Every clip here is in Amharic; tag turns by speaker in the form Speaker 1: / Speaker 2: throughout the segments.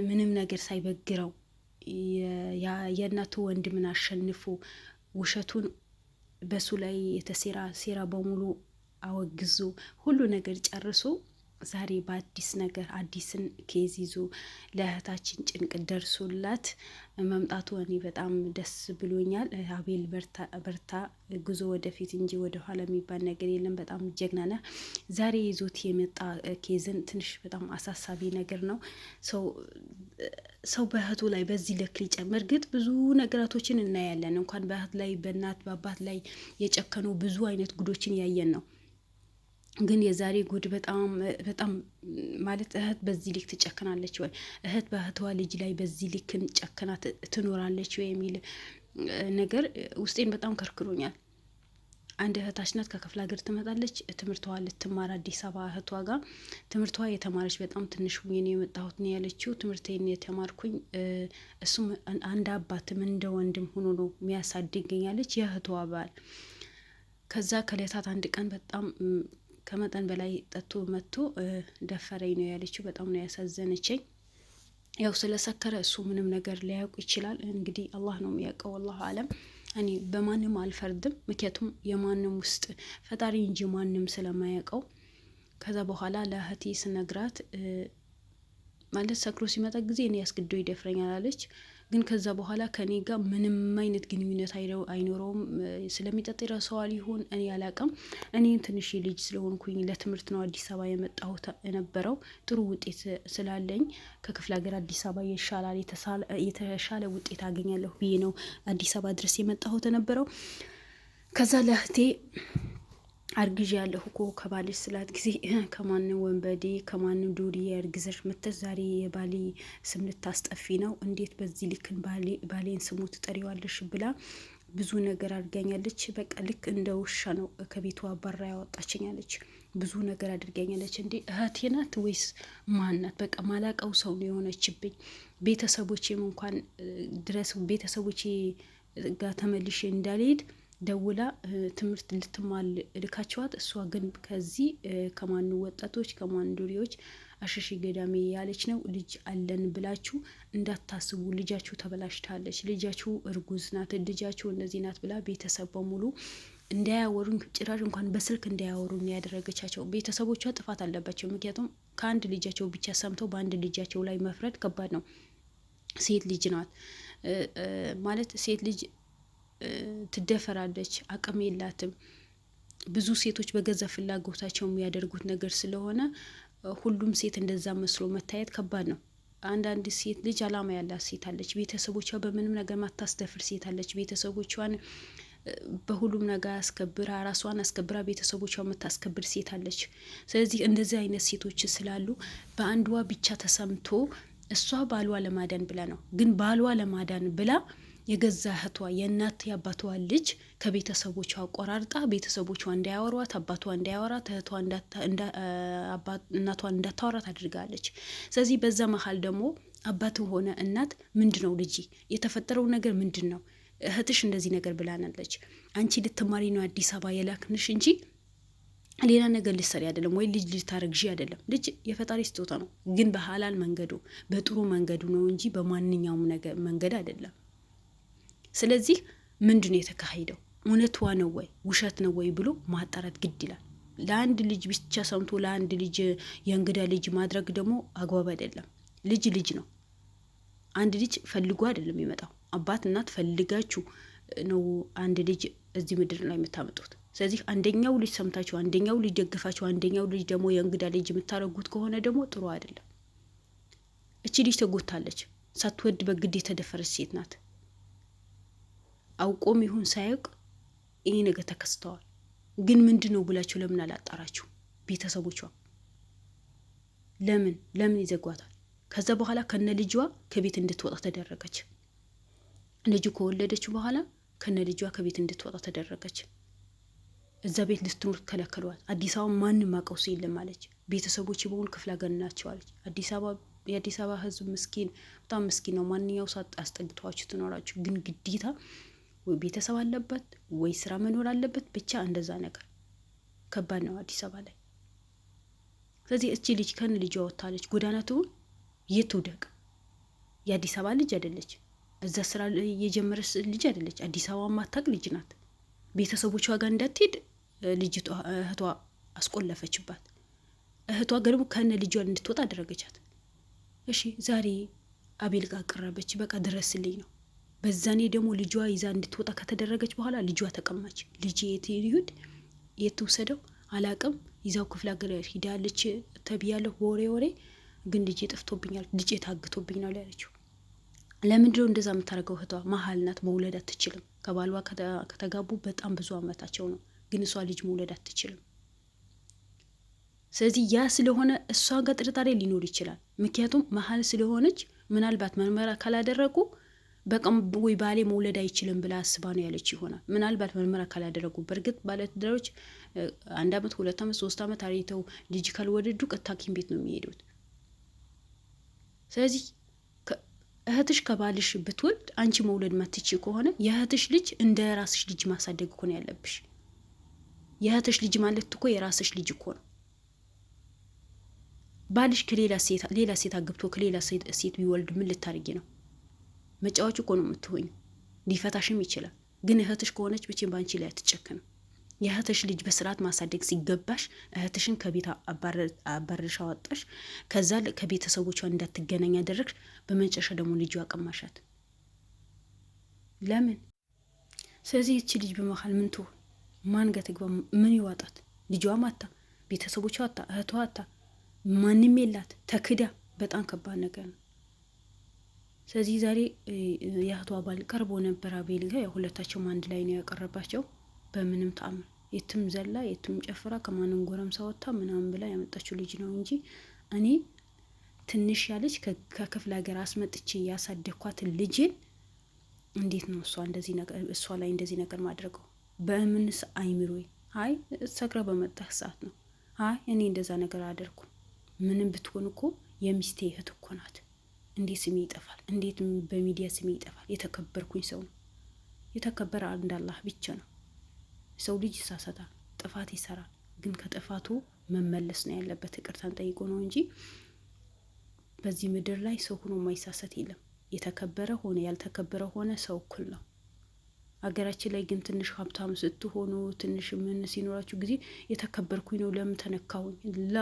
Speaker 1: ምንም ነገር ሳይበግረው የእናቱ ወንድምን አሸንፎ ውሸቱን በሱ ላይ የተሴራ ሴራ በሙሉ አወግዞ ሁሉ ነገር ጨርሶ ዛሬ በአዲስ ነገር አዲስን ኬዝ ይዞ ለእህታችን ጭንቅ ደርሶላት መምጣቱ እኔ በጣም ደስ ብሎኛል። አቤል በርታ፣ ጉዞ ወደፊት እንጂ ወደ ኋላ የሚባል ነገር የለም። በጣም ጀግና ነህ። ዛሬ ይዞት የመጣ ኬዝን ትንሽ በጣም አሳሳቢ ነገር ነው። ሰው በእህቱ ላይ በዚህ ልክ ሊጨምር ግጥ ብዙ ነገራቶችን እናያለን። እንኳን በእህት ላይ በእናት በአባት ላይ የጨከኑ ብዙ አይነት ጉዶችን ያየን ነው። ግን የዛሬ ጉድ በጣም ማለት እህት በዚህ ልክ ትጨክናለች ወይ? እህት በእህቷ ልጅ ላይ በዚህ ልክ ጨክና ትኖራለች ወይ የሚል ነገር ውስጤን በጣም ከርክሮኛል። አንድ እህታች ናት፣ ከክፍለ ሀገር ትመጣለች። ትምህርቷ ልትማር አዲስ አበባ እህቷ ጋር ትምህርቷ የተማረች በጣም ትንሽ ሁኜ ነው የመጣሁት ነው ያለችው። ትምህርቴን የተማርኩኝ እሱም አንድ አባትም እንደ ወንድም ሆኖ ነው የሚያሳድገኝ ያለች የእህቷ ባል። ከዛ ከሌታት አንድ ቀን በጣም ከመጠን በላይ ጠጥቶ መጥቶ ደፈረኝ ነው ያለችው። በጣም ነው ያሳዘነችኝ። ያው ስለሰከረ እሱ ምንም ነገር ሊያውቅ ይችላል። እንግዲህ አላህ ነው የሚያውቀው፣ ወላሁ አለም። እኔ በማንም አልፈርድም፣ ምክንያቱም የማንም ውስጥ ፈጣሪ እንጂ ማንም ስለማያውቀው። ከዛ በኋላ ለእህቴ ስነግራት ማለት ሰክሮ ሲመጣ ጊዜ እኔ ያስገድዶ ይደፍረኛል አለች። ግን ከዛ በኋላ ከኔ ጋር ምንም አይነት ግንኙነት አይኖረውም። ስለሚጠጥ ይረሳዋል ይሁን እኔ አላቅም። እኔም ትንሽ ልጅ ስለሆንኩኝ ለትምህርት ነው አዲስ አበባ የመጣሁት የነበረው። ጥሩ ውጤት ስላለኝ ከክፍለ ሀገር አዲስ አበባ ይሻላል፣ የተሻለ ውጤት አገኛለሁ ብዬ ነው አዲስ አበባ ድረስ የመጣሁት የነበረው። ከዛ ለእህቴ አርግዥ ያለሁ እኮ ከባልሽ ስላት ጊዜ ከማንም ወንበዴ ከማንም ዱርዬ አርግዘሽ መተሽ ዛሬ የባሌ ስም ልታስጠፊ ነው? እንዴት በዚህ ልክን ባሌን ስሙ ትጠሪዋለሽ? ብላ ብዙ ነገር አድርጋኛለች። በቃ ልክ እንደ ውሻ ነው ከቤቷ አባራ ያወጣችኛለች። ብዙ ነገር አድርጋኛለች። እንዴ እህቴ ናት ወይስ ማናት? በቃ ማላቀው ሰው ነው የሆነችብኝ። ቤተሰቦቼም እንኳን ድረስ ቤተሰቦቼ ጋር ተመልሼ እንዳልሄድ ደውላ ትምህርት ልትማል ልካቸዋት፣ እሷ ግን ከዚህ ከማን ወጣቶች ከማን ዱሪዎች አሸሺ ገዳሜ ያለች ነው። ልጅ አለን ብላችሁ እንዳታስቡ፣ ልጃችሁ ተበላሽታለች፣ ልጃችሁ እርጉዝ ናት፣ ልጃችሁ እንደዚህ ናት ብላ ቤተሰብ በሙሉ እንዳያወሩን፣ ጭራሽ እንኳን በስልክ እንዳያወሩን ያደረገቻቸው። ቤተሰቦቿ ጥፋት አለባቸው። ምክንያቱም ከአንድ ልጃቸው ብቻ ሰምተው በአንድ ልጃቸው ላይ መፍረድ ከባድ ነው። ሴት ልጅ ናት ማለት ሴት ልጅ ትደፈራለች፣ አቅም የላትም። ብዙ ሴቶች በገዛ ፍላጎታቸው የሚያደርጉት ነገር ስለሆነ ሁሉም ሴት እንደዛ መስሎ መታየት ከባድ ነው። አንዳንድ ሴት ልጅ አላማ ያላት ሴት አለች። ቤተሰቦቿ በምንም ነገር ማታስደፍር ሴት አለች። ቤተሰቦቿን በሁሉም ነገር አስከብራ ራሷን አስከብራ ቤተሰቦቿ የምታስከብር ሴት አለች። ስለዚህ እንደዚህ አይነት ሴቶች ስላሉ በአንዷ ብቻ ተሰምቶ እሷ ባሏ ለማዳን ብላ ነው። ግን ባሏ ለማዳን ብላ የገዛ እህቷ የእናት የአባቷ ልጅ ከቤተሰቦቿ ቆራርጣ ቤተሰቦቿ እንዳያወሯት፣ አባቷ እንዳያወራት፣ እህቷ እናቷን እንዳታወራት አድርጋለች። ስለዚህ በዛ መሀል ደግሞ አባትም ሆነ እናት ምንድነው ልጅ የተፈጠረው ነገር ምንድን ነው? እህትሽ እንደዚህ ነገር ብላናለች፣ አንቺ ልትማሪ ነው አዲስ አበባ የላክንሽ እንጂ ሌላ ነገር ልትሰሪ አይደለም፣ ወይ ልጅ ልታረግዢ አይደለም። ልጅ የፈጣሪ ስጦታ ነው፣ ግን በሐላል መንገዱ በጥሩ መንገዱ ነው እንጂ በማንኛውም ነገር መንገድ አይደለም። ስለዚህ ምንድን ነው የተካሄደው? እውነቷ ነው ወይ ውሸት ነው ወይ ብሎ ማጣራት ግድ ይላል። ለአንድ ልጅ ብቻ ሰምቶ ለአንድ ልጅ የእንግዳ ልጅ ማድረግ ደግሞ አግባብ አይደለም። ልጅ ነው። አንድ ልጅ ፈልጎ አይደለም የሚመጣው። አባት እናት ፈልጋችሁ ነው አንድ ልጅ እዚህ ምድር ላይ የምታመጡት። ስለዚህ አንደኛው ልጅ ሰምታችሁ አንደኛው ልጅ ደግፋችሁ አንደኛው ልጅ ደግሞ የእንግዳ ልጅ የምታረጉት ከሆነ ደግሞ ጥሩ አይደለም። እቺ ልጅ ተጎታለች። ሳትወድ በግድ የተደፈረች ሴት ናት። አውቆም ይሁን ሳያውቅ ይሄ ነገር ተከስተዋል። ግን ምንድነው ብላችሁ ለምን አላጣራችሁ? ቤተሰቦቿ ለምን ይዘጓታል? ከዛ በኋላ ከነ ልጇ ከቤት እንድትወጣ ተደረገች። ልጁ ከወለደች በኋላ ከነ ልጇ ከቤት እንድትወጣ ተደረገች። እዛ ቤት ልትኖር ከለከሏት። አዲስ አበባ ማንም አውቀው ሰው የለም አለች። ቤተሰቦች በሙሉ ክፍለ ሀገር ናቸው አለች። የአዲስ አበባ ሕዝብ ምስኪን በጣም ምስኪን ነው። ማንኛው ሰዓት አስጠግቷችሁ ትኖራችሁ። ግን ግዴታ ወይ ቤተሰብ አለበት ወይ ስራ መኖር አለበት። ብቻ እንደዛ ነገር ከባድ ነው አዲስ አበባ ላይ። ስለዚህ እቺ ልጅ ከነ ልጇ ወጣለች። ጎዳና ትሁን የትውደቅ? የአዲስ አበባ ልጅ አይደለች። እዛ ስራ የጀመረች ልጅ አይደለች። አዲስ አበባ ማታቅ ልጅ ናት። ቤተሰቦቿ ጋር እንዳትሄድ ልጅቷ እህቷ አስቆለፈችባት። እህቷ ደግሞ ከነ ልጇ እንድትወጣ አደረገቻት። እሺ ዛሬ አቤል ጋር ቀረበች። በቃ ድረስልኝ ነው። በዛኔ ደግሞ ልጇ ይዛ እንድትወጣ ከተደረገች በኋላ ልጇ ተቀማች። ልጅ የት ይሁድ የት ውሰደው አላቅም። ይዛው ክፍለ ሀገር ሂዳለች ተብያለሁ። ወሬ ግን ልጄ ጠፍቶብኛል፣ ልጄ ታግቶብኝ ነው ያለችው። ለምንድነው እንደዛ የምታደርገው? እህቷ መሀል ናት፣ መውለድ አትችልም። ከባሏ ከተጋቡ በጣም ብዙ አመታቸው ነው፣ ግን እሷ ልጅ መውለድ አትችልም። ስለዚህ ያ ስለሆነ እሷ ጋር ጥርጣሬ ሊኖር ይችላል። ምክንያቱም መሀል ስለሆነች ምናልባት ምርመራ ካላደረጉ በቀም ወይ ባሌ መውለድ አይችልም ብላ አስባ ነው ያለች ይሆናል። ምናልባት ምርመራ ካላደረጉ። በእርግጥ ባለትዳሮች 1 አመት 2 አመት 3 አመት አሪተው ልጅ ካልወለዱ ቀጥታ ሐኪም ቤት ነው የሚሄዱት። ስለዚህ እህትሽ ከባልሽ ብትወልድ አንቺ መውለድ ማትቺ ከሆነ የእህትሽ ልጅ እንደ ራስሽ ልጅ ማሳደግ እኮ ነው ያለብሽ። የእህትሽ ልጅ ማለት እኮ የራስሽ ልጅ እኮ ነው። ባልሽ ከሌላ ሴት አግብቶ ከሌላ ሴት ቢወልድ ምን ልታርጊ ነው? መጫወች እኮ ነው የምትሆኝ። ሊፈታሽም ይችላል። ግን እህትሽ ከሆነች ብቻ ባንቺ ላይ አትጨክንም። የእህትሽ ልጅ በስርዓት ማሳደግ ሲገባሽ እህትሽን ከቤት አባረሽ አወጣሽ። ከዛ ከቤተሰቦቿ እንዳትገናኝ ያደረግሽ። በመጨረሻ ደግሞ ልጇ አቀማሻት። ለምን? ስለዚህ እቺ ልጅ በመሀል ምን ትሆን? ማን ጋር ትግባ? ምን ይዋጣት? ልጇ ማታ፣ ቤተሰቦቿ አታ፣ እህቷ አታ፣ ማንም የላት፣ ተክዳ። በጣም ከባድ ነገር ነው። ስለዚህ ዛሬ የእህቷ ባል ቀርቦ ነበር አቤል ጋር። ሁለታቸውም አንድ ላይ ነው ያቀረባቸው። በምንም ተአምር የትም ዘላ የትም ጨፍራ ከማንም ጎረምሳ ወጣ ምናምን ብላ ያመጣችው ልጅ ነው እንጂ እኔ ትንሽ ያለች ከክፍለ ሀገር አስመጥቼ ያሳደኳት ልጅን እንዴት ነው እሷ ላይ እንደዚህ ነገር ማድረገው? በምንስ አይምሮይ? አይ ሰክራ በመጣህ ሰዓት ነው። አይ እኔ እንደዛ ነገር አደርኩ። ምንም ብትሆን እኮ የሚስቴ እህት እኮ ናት። እንዴት ስሜ ይጠፋል? እንዴት በሚዲያ ስሜ ይጠፋል? የተከበርኩኝ ሰው ነው። የተከበረ አንድ አላህ ብቻ ነው። ሰው ልጅ ይሳሳታል፣ ጥፋት ይሰራል። ግን ከጥፋቱ መመለስ ነው ያለበት። ይቅርታን ጠይቆ ነው እንጂ በዚህ ምድር ላይ ሰው ሆኖ ማይሳሳት የለም። የተከበረ ሆነ ያልተከበረ ሆነ ሰው እኩል ነው። አገራችን ላይ ግን ትንሽ ሀብታም ስትሆኑ ትንሽ ምን ሲኖራችሁ ጊዜ የተከበርኩኝ ነው ለምን ተነካሁኝ? ላ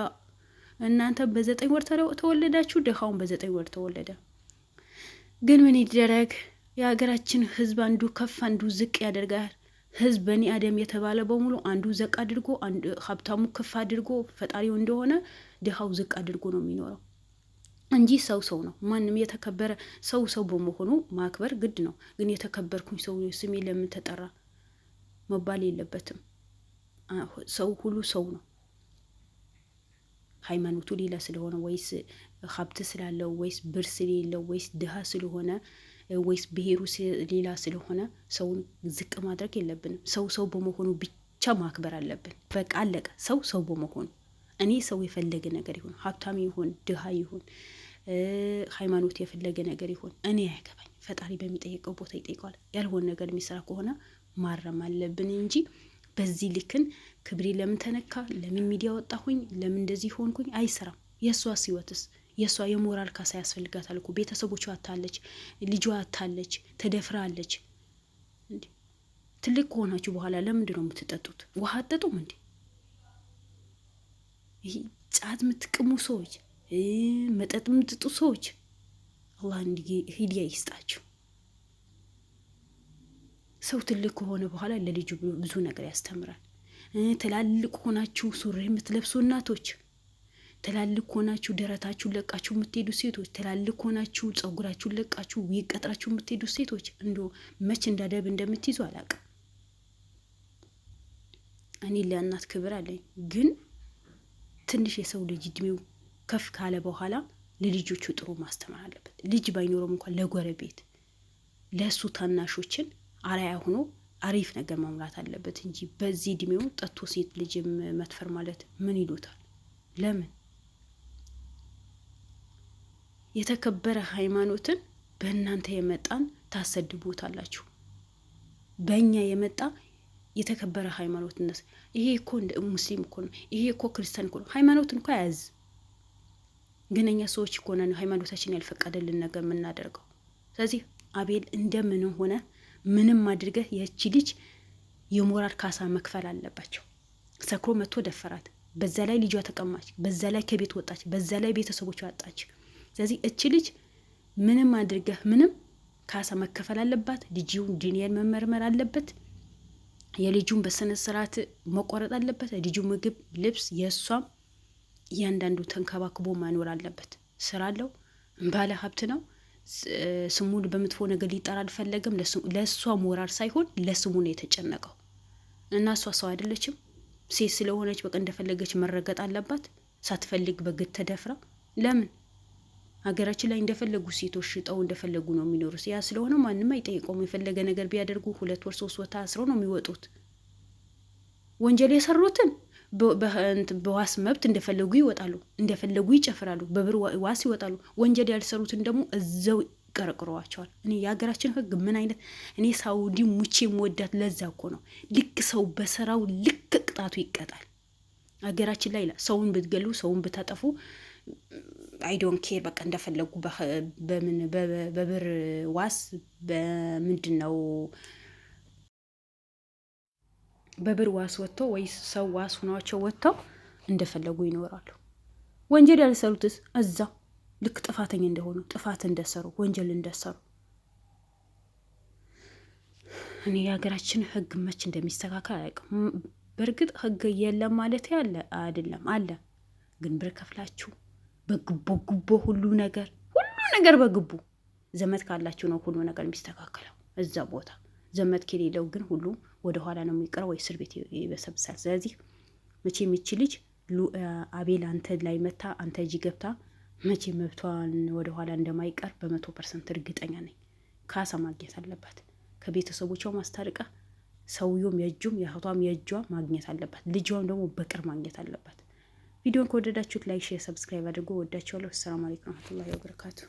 Speaker 1: እናንተ በ9 ወር ተወለዳችሁ፣ ድሃውን በ9 ወር ተወለደ። ግን ምን ይደረግ? የሀገራችን ህዝብ አንዱ ከፍ አንዱ ዝቅ ያደርጋል። ህዝብ በኒ አደም የተባለ በሙሉ አንዱ ዘቅ አድርጎ ሀብታሙ ከፍ አድርጎ ፈጣሪው እንደሆነ ድሃው ዝቅ አድርጎ ነው የሚኖረው እንጂ ሰው ነው። ማንም የተከበረ ሰው በመሆኑ ማክበር ግድ ነው። ግን የተከበርኩኝ ሰው ስሜ ለምን ተጠራ መባል የለበትም። ሰው ሁሉ ሰው ነው። ሃይማኖቱ ሌላ ስለሆነ ወይስ ሀብት ስላለው ወይስ ብር ስለሌለው ወይስ ድሃ ስለሆነ ወይስ ብሄሩ ሌላ ስለሆነ ሰውን ዝቅ ማድረግ የለብንም። ሰው በመሆኑ ብቻ ማክበር አለብን። በቃ አለቀ። ሰው በመሆኑ እኔ ሰው የፈለገ ነገር ይሁን፣ ሀብታም ይሁን፣ ድሃ ይሁን፣ ሃይማኖት የፈለገ ነገር ይሁን እኔ አያገባኝ። ፈጣሪ በሚጠይቀው ቦታ ይጠይቀዋል። ያልሆነ ነገር የሚሰራ ከሆነ ማረም አለብን እንጂ በዚህ ልክን ክብሬ ለምን ተነካ፣ ለምን ሚዲያ ወጣሁኝ፣ ለምን እንደዚህ ሆንኩኝ አይሰራም። የእሷ ህይወትስ የእሷ የሞራል ካሳ ያስፈልጋታል እኮ። ቤተሰቦቿ አታለች፣ ልጇ አታለች፣ ተደፍራለች። ትልቅ ከሆናችሁ በኋላ ለምንድን ነው የምትጠጡት? ውሃ አጠጡም እንዴ? ይህ ጫት የምትቅሙ ሰዎች፣ መጠጥ የምትጡ ሰዎች አላህ ሂዳያ ይስጣችሁ። ሰው ትልቅ ከሆነ በኋላ ለልጁ ብዙ ነገር ያስተምራል። ትላልቅ ሆናችሁ ሱሪ የምትለብሱ እናቶች፣ ትላልቅ ሆናችሁ ደረታችሁን ለቃችሁ የምትሄዱ ሴቶች፣ ትላልቅ ሆናችሁ ጸጉራችሁን ለቃችሁ ይቀጥራችሁ የምትሄዱ ሴቶች እንዶ መች እንዳደብ እንደምትይዙ አላውቅም። እኔ ለእናት ክብር አለኝ፣ ግን ትንሽ የሰው ልጅ እድሜው ከፍ ካለ በኋላ ለልጆቹ ጥሩ ማስተማር አለበት። ልጅ ባይኖረም እንኳን ለጎረቤት ለሱ ታናሾችን አራያ ሆኖ አሪፍ ነገር ማምራት አለበት እንጂ በዚህ እድሜው ጠጥቶ ሴት ልጅ መትፈር ማለት ምን ይሉታል? ለምን? የተከበረ ሃይማኖትን በእናንተ የመጣን ታሰድቡታላችሁ። በእኛ የመጣ የተከበረ ሃይማኖትነት ይሄ እኮ ሙስሊም እኮ ነው፣ ይሄ እኮ ክርስቲያን እኮ ነው። ሃይማኖትን እኮ ያዝ ግን እኛ ሰዎች እኮ ነን ሃይማኖታችን ያልፈቀደልን ነገር የምናደርገው። ስለዚህ አቤል እንደምንም ሆነ ምንም አድርገህ የቺ ልጅ የሞራል ካሳ መክፈል አለባቸው። ሰክሮ መጥቶ ደፈራት፣ በዛ ላይ ልጇ ተቀማች፣ በዛ ላይ ከቤት ወጣች፣ በዛ ላይ ቤተሰቦቿ አጣች። ስለዚህ እቺ ልጅ ምንም አድርገህ ምንም ካሳ መከፈል አለባት። ልጅውን ዲኒየር መመርመር አለበት። የልጁን በስነ ስርዓት መቆረጥ አለበት። ልጁ ምግብ፣ ልብስ የእሷም እያንዳንዱ ተንከባክቦ ማኖር አለበት። ስራ አለው፣ ባለ ሀብት ነው። ስሙን በመጥፎ ነገር ሊጠራ አልፈለገም። ለእሷ ሞራል ሳይሆን ለስሙ ነው የተጨነቀው። እና እሷ ሰው አይደለችም። ሴት ስለሆነች በቃ እንደፈለገች መረገጥ አለባት። ሳትፈልግ በግድ ተደፍራ። ለምን ሀገራችን ላይ እንደፈለጉ ሴቶች ሽጠው እንደፈለጉ ነው የሚኖሩት። ያ ስለሆነ ማንም አይጠይቀውም። የፈለገ ነገር ቢያደርጉ 2 ወር 3 ወር ታስረው ነው የሚወጡት። ወንጀል የሰሩትን በዋስ መብት እንደፈለጉ ይወጣሉ፣ እንደፈለጉ ይጨፍራሉ፣ በብር ዋስ ይወጣሉ። ወንጀል ያልሰሩትን ደግሞ እዛው ይቀረቅረዋቸዋል። እኔ የሀገራችን ህግ ምን አይነት እኔ ሳውዲ ሙቼ መወዳት ለዛ እኮ ነው። ልክ ሰው በሰራው ልክ ቅጣቱ ይቀጣል። ሀገራችን ላይ ሰውን ብትገሉ፣ ሰውን ብታጠፉ አይዶን ኬር በቃ እንደፈለጉ በምን በብር ዋስ በምንድን ነው በብር ዋስ ወጥተው ወይ ሰው ዋስ ሆኗቸው ወጥተው እንደፈለጉ ይኖራሉ። ወንጀል ያልሰሩትስ እዛ ልክ ጥፋተኛ እንደሆኑ ጥፋት እንደሰሩ ወንጀል እንደሰሩ። እኔ የሀገራችን ህግ መች እንደሚስተካከል አያውቅም። በእርግጥ ህግ የለም ማለት ያለ አይደለም፣ አለ። ግን ብር ከፍላችሁ በጉቦ ሁሉ ነገር በግቡ ዘመድ ካላችሁ ነው ሁሉ ነገር የሚስተካከለው እዛ ቦታ። ዘመድ ከሌለው ግን ሁሉ ወደ ኋላ ነው የሚቀረው፣ ወይ እስር ቤት ይበሰብሳል። ስለዚህ መቼ የሚች ልጅ አቤል አንተ ላይ መታ አንተ እጅ ገብታ መቼ መብቷን ወደ ኋላ እንደማይቀር በ100% እርግጠኛ ነኝ። ካሳ ማግኘት አለባት። ከቤተሰቦቿ ማስታርቃ ሰውየውም የእጁም የእህቷም የእጇ ማግኘት አለባት። ልጇም ደግሞ በቅር ማግኘት አለባት። ቪዲዮን ከወደዳችሁት ላይክ፣ ሼር፣ ሰብስክራይብ አድርጎ ወዳችኋለሁ። ሰላም አለይኩም ወራህመቱላሂ ወበረካቱ።